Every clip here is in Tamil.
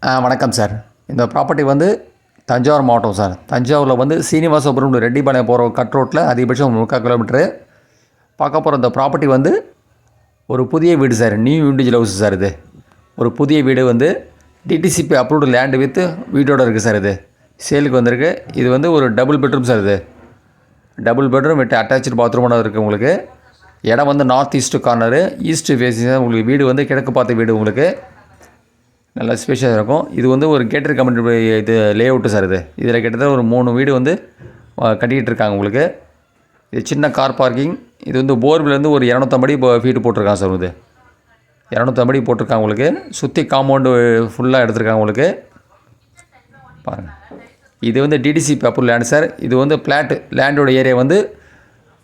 வணக்கம் சார். இந்த ப்ராப்பர்ட்டி வந்து தஞ்சாவூர் மாவட்டம் சார். தஞ்சாவூரில் வந்து சீனிவாசபுரம் ரெட்டிபாளையம் போகிற கட் ரோட்டில் அதிகபட்சம் 3/4 கிலோமீட்டரு. பார்க்க போகிற இந்த ப்ராப்பர்ட்டி வந்து ஒரு புதிய வீடு sir. New individual house sir. இது ஒரு புதிய வீடு வந்து டிடிசிபி அப்ரூவ்டு லேண்டு வித் வீட்டோடு இருக்குது சார். இது சேலுக்கு வந்திருக்கு. இது வந்து ஒரு டபுள் பெட்ரூம் சார். இது டபுள் பெட்ரூம் வித் அட்டாச்சு பாத்ரூமோட இருக்குது உங்களுக்கு. இடம் வந்து north east corner, east facing தான் உங்களுக்கு. வீடு வந்து கிழக்கு பார்த்த வீடு உங்களுக்கு. நல்லா ஸ்பேஷியஸாக இருக்கும். இது வந்து ஒரு கேட்டர் கம்யூனிட்டி இது லே அவுட்டு சார். இதில் கிட்டத்தட்ட ஒரு 3 வீடு வந்து கட்டிக்கிட்டு இருக்காங்க உங்களுக்கு. இது சின்ன கார் பார்க்கிங். இது வந்து போர்விலேருந்து ஒரு 250 அடி ஃபீட்டு போட்டிருக்காங்க சார். இது 250 அடி போட்டிருக்காங்க உங்களுக்கு. சுற்றி காம்பவுண்டு ஃபுல்லாக எடுத்துருக்காங்க உங்களுக்கு. பாருங்கள், இது வந்து டிடிசிபி அப்ரூவல் லேண்டு சார். இது வந்து பிளாட் லேண்டோட ஏரியா வந்து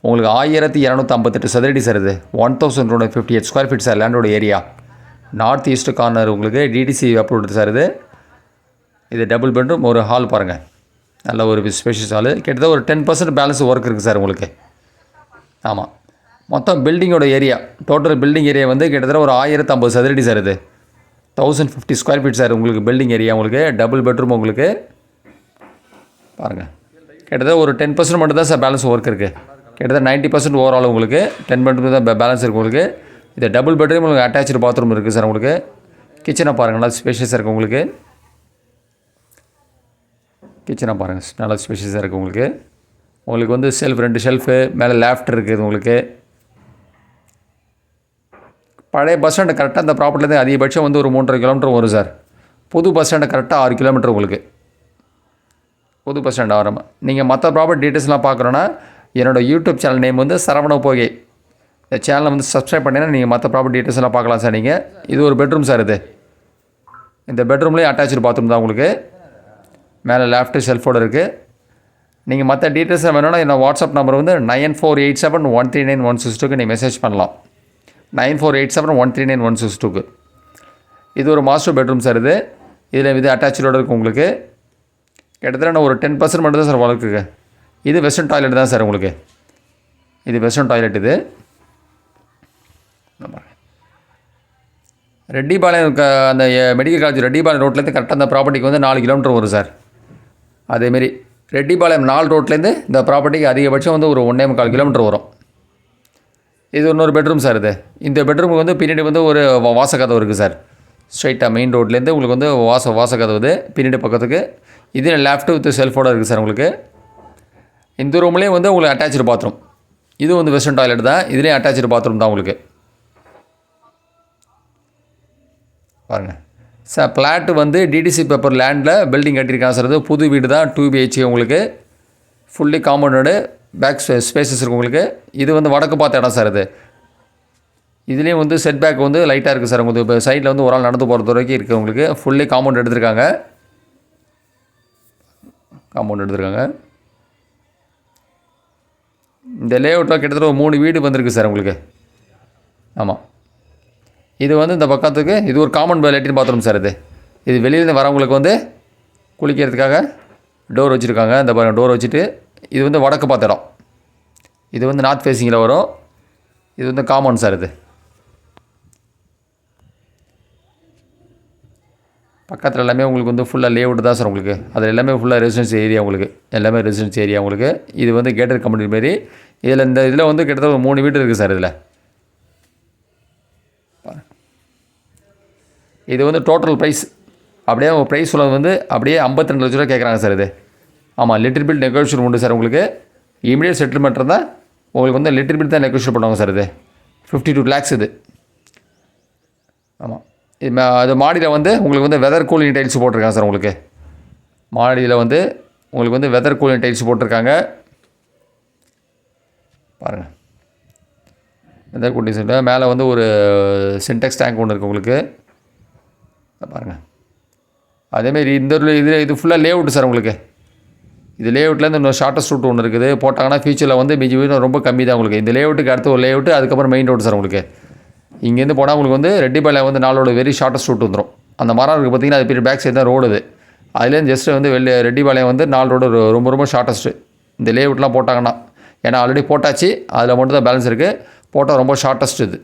உங்களுக்கு 1258 சதுரடி சார். இது 1258 ஸ்கொயர் ஃபீட் சார் லேண்டோட ஏரியா. நார்த் ஈஸ்ட் கார்னர் உங்களுக்கு டிடிசி அப்ரூவ்டு சார். இது டபுள் பெட்ரூம், ஒரு ஹால் பாருங்கள். நல்ல ஒரு ஸ்பேஷியஸ் ஹாலு. கிட்டத்தட்ட ஒரு 10% பேலன்ஸ் ஒர்க் இருக்குது சார் உங்களுக்கு. ஆமாம், மொத்தம் பில்டிங்கோட ஏரியா, டோட்டல் பில்டிங் ஏரியா வந்து கிட்டத்தட்ட ஒரு 1050 சதுரடி சார். இது 1050 ஸ்கொயர் ஃபீட் சார் உங்களுக்கு பில்டிங் ஏரியா உங்களுக்கு. டபுள் பெட்ரூம் உங்களுக்கு. பாருங்கள், கிட்டத்தட்ட ஒரு 10% மட்டும் தான் சார் பேலன்ஸ் ஒர்க் இருக்குது. கிட்டத்தட்ட 90% ஓவரால் உங்களுக்கு 10% தான் பேலன்ஸ் இருக்குது உங்களுக்கு. இது டபுள் பெட்ரூம், உங்களுக்கு அட்டாச்சு பாத்ரூம் இருக்குது சார் உங்களுக்கு. கிச்சனை பாருங்கள், நல்லா ஸ்பேஷியஸாக இருக்குது உங்களுக்கு. கிச்சனை பாருங்கள், நல்லா ஸ்பேஷியஸாக இருக்குது உங்களுக்கு. உங்களுக்கு வந்து செல்ஃப் 2 ஷெல்ஃபு, மேலே லேஃப்ட் இருக்குது உங்களுக்கு. பழைய பஸ் ஸ்டாண்டு கரெக்டாக அந்த ப்ராப்பர்ட்டிலேருந்து அதிகபட்சம் வந்து ஒரு 3.5 கிலோமீட்டர் வரும் சார். புது பஸ் ஸ்டாண்டு கரெக்டாக 6 கிலோமீட்டர் உங்களுக்கு. புது பஸ் ஸ்டாண்டு ஆரம்ப. நீங்கள் மற்ற ப்ராப்பர்ட்டி டீட்டெயில்ஸ்லாம் பார்க்குறோன்னா என்னோடய யூடியூப் சேனல் நேம் வந்து சரவண போகை. இந்த சேனலை வந்து சப்ஸ்கிரைப் பண்ணிங்கன்னா நீங்கள் மற்ற ப்ராப்பர்ட்டி டீட்டெயில்ஸ் எல்லாம் பார்க்கலாம் சார். நீங்கள் இது ஒரு பெட்ரூம் சார். இந்த பெட்ரூம்லேயே அட்டாச்சு பாத்ரூம் தான் உங்களுக்கு. மேலே லேஃப்ட்டு ஷெல்ஃபோடு இருக்குது. நீங்கள் மற்ற டீட்டெயில்ஸ் வேணும்னா என்னோட வாட்ஸ்அப் நம்பர் வந்து 9487139162க்கு நீங்கள் மெசேஜ் பண்ணலாம். 9487139162க்கு. இது ஒரு மாஸ்டர் பெட்ரூம் சார். இதில் இது அட்டாச்சோடு இருக்குது உங்களுக்கு. கிட்டத்தட்ட ஒரு 10% மட்டும் தான் சார் வளர்க்குங்க. இது வெஸ்டர்ன் டாய்லெட் தான் சார் உங்களுக்கு. இது வெஸ்டர்ன் டாய்லெட். இது ரெட்டிபாளையம் அந்த மெடிக்கல் காலேஜ் ரெட்டிபாளையம் ரோட்லேருந்து கரெக்டாக அந்த ப்ராப்பர்ட்டிக்கு வந்து 4 கிலோமீட்டர் வரும் சார். அதேமாரி ரெட்டிபாளையம் 4 ரோட்லேருந்து இந்த ப்ராப்பர்ட்டிக்கு அதிகபட்சம் வந்து ஒரு 1.25 கிலோமீட்டர் வரும். இது இன்னொரு பெட்ரூம் சார். இந்த பெட்ரூமுக்கு வந்து பின்னாடி வந்து ஒரு வாசக்கதவு இருக்குது சார். ஸ்ட்ரைட்டாக மெயின் ரோட்லேருந்து உங்களுக்கு வந்து வாசக்கதவு பின்னாடி பக்கத்துக்கு. இது லேஃப்ட்டு வித் செல்ஃபோடு இருக்குது சார் உங்களுக்கு. இந்த ரூம்லேயும் வந்து உங்களுக்கு அட்டாச்சு பாத்ரூம். இது வந்து வெஸ்டர்ன் டாய்லெட் தான். இதுலேயும் அட்டாச்சு பாத்ரூம் தான் உங்களுக்கு. பாருங்கள் சார், ஃப்ளாட்டு வந்து டிடிசி பேப்பர் லேண்டில் பில்டிங் கட்டியிருக்காங்க சார். புது வீடு தான், 2 BHK உங்களுக்கு. ஃபுல்லி காம்பவுண்டடு, பேக் ஸ்பேசஸ் இருக்குது உங்களுக்கு. இது வந்து வடக்கு பார்த்த இடம் சார். இதுலேயும் வந்து செட் பேக் வந்து லைட்டாக இருக்குது சார் உங்களுக்கு. இப்போ சைடில் வந்து ஒரு ஆள் நடந்து போகிறது வரைக்கும் இருக்குது உங்களுக்கு. ஃபுல்லி காம்பவுண்ட் எடுத்திருக்காங்க. இந்த லே அவுட்டில் கிட்டத்தட்ட ஒரு 3 வீடு வந்திருக்கு சார் உங்களுக்கு. ஆமாம், இது வந்து இந்த பக்கத்துக்கு இது ஒரு காமன் லேட்ரின் பாத்ரூம் சார். இது வெளியிலேருந்து வரவங்களுக்கு வந்து குளிக்கிறதுக்காக டோர் வச்சுருக்காங்க. இந்த டோர் வச்சுட்டு இது வந்து வடக்கு பார்த்த இடம். இது வந்து நார்த் ஃபேஸிங்கில் வரும். இது வந்து காமன் சார். பக்கத்தில் எல்லாமே உங்களுக்கு வந்து ஃபுல்லாக லே அவுட் தான் சார் உங்களுக்கு. அதில் எல்லாமே ஃபுல்லாக ரெசிடென்ஸ் ஏரியா உங்களுக்கு. எல்லாமே ரெசிடென்ஸ் ஏரியா உங்களுக்கு. இது வந்து கேட்டட் கம்யூனிட்டி மாரி. இதில் வந்து கிட்டத்தட்ட ஒரு 3 வீடு இருக்குது சார். இது வந்து டோட்டல் ப்ரைஸ் அப்படியே ப்ரைஸ் சொல்ல வந்து அப்படியே 52 லட்ச ரூபா கேட்குறாங்க சார். ஆமாம், லிட்டில் பில் நெகோஷியேட் உண்டு சார் உங்களுக்கு. இமீடியட் செட்டில்மெண்ட் இருந்தால் உங்களுக்கு வந்து லிட்டில் பில் தான் நெகோஷியேட் பண்ணுவாங்க சார். 52 lakhs இது. ஆமாம், அது மாடியில் வந்து உங்களுக்கு வந்து வெதர் கூலிங் டைல்ஸ் போட்டிருக்காங்க சார் உங்களுக்கு. மாடியில் வந்து உங்களுக்கு வந்து வெதர் கூலிங் டைல்ஸ் போட்டிருக்காங்க. பாருங்கள், வெதர் கூலிங் டைல்ஸ். மேலே வந்து ஒரு சின்டெக்ஸ் டேங்க் ஒன்று இருக்குது உங்களுக்கு. பாருங்கள், அதேமாரி இந்த இது ஃபுல்லாக லே அவுட்டு சார் உங்களுக்கு. இது லே அவுட்லேருந்து இன்னொரு ஷார்ட்டஸ்ட் ரூட் ஒன்று இருக்குது. போட்டாங்கன்னா ஃபியூச்சரில் வந்து வீடு ரொம்ப கம்மி தான் உங்களுக்கு. இந்த லே அவுட்டுக்கு அடுத்து ஒரு லே அவுட்டு, அதுக்கப்புறம் மெயின் ரோடு சார் உங்களுக்கு. இங்கேருந்து போனால் உங்களுக்கு வந்து ரெட்டிபாளையம் வந்து 4 வெரி ஷார்ட்டஸ்ட் ரூட் வந்துடும். அந்த மரம் இருக்குது பார்த்தீங்கன்னா, அது பெரிய பேக் சைடு தான் ரோடு. அதுலேருந்து ஜஸ்ட்டு வந்து ரெட்டிபாளையம் வந்து 4 ரோடு ரொம்ப ரொம்ப ஷார்ட்டஸ்ட்டு. இந்த லே அவுட்லாம் போட்டாங்கன்னா, ஏன்னா ஆல்ரெடி போட்டாச்சு, அதில் மட்டும் தான் பேலன்ஸ் இருக்குது. போட்டால் ரொம்ப ஷார்ட்டஸ்ட். இது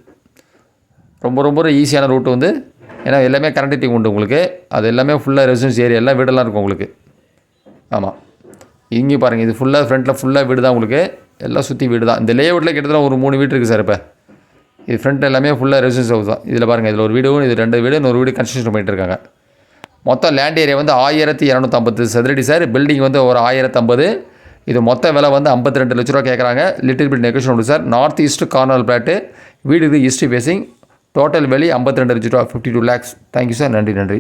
ரொம்ப ரொம்ப ஈஸியான ரூட்டு வந்து ஏன்னா எல்லாமே கரண்டிங் உண்டு உங்களுக்கு. அது எல்லாமே ஃபுல்லாக ரெசிடென்ஸ் ஏரியா எல்லாம் வீடெல்லாம் இருக்கும் உங்களுக்கு. ஆமாம், இங்கே பாருங்கள், இது ஃபுல்லாக ஃப்ரண்ட்டில் ஃபுல்லாக வீடு தான் உங்களுக்கு. எல்லாம் சுற்றி வீடு தான். இந்த லேஅவுட்டில் கிட்டத்தட்ட ஒரு 3 வீடு இருக்குது சார். இப்போ இது ஃப்ரண்ட் எல்லாமே ஃபுல்லாக ரெசிடென்ஸ் ஹவுஸ் தான். இதில் பாருங்கள், இதில் ஒரு வீடு, இது 2 வீடு, இன்னொரு வீடு கன்ஸ்ட்ரக்ஷன் பண்ணிட்டு இருக்காங்க. மொத்தம் லேண்ட் ஏரியா வந்து 1250 சதுரடி சார். பில்டிங் வந்து ஒரு 1050. இது மொத்த விலை வந்து 52 லட்ச ரூபா கேட்குறாங்க. லிட்டில் பிட் நெகோஷியேஷன் உண்டு sir. North east corner flat, வீடு இது ஈஸ்ட் ஃபேஸிங். டோட்டல் வேல்யூ 52 லட்ச ரூபா, 52 lakhs. Thank you sir. நன்றி.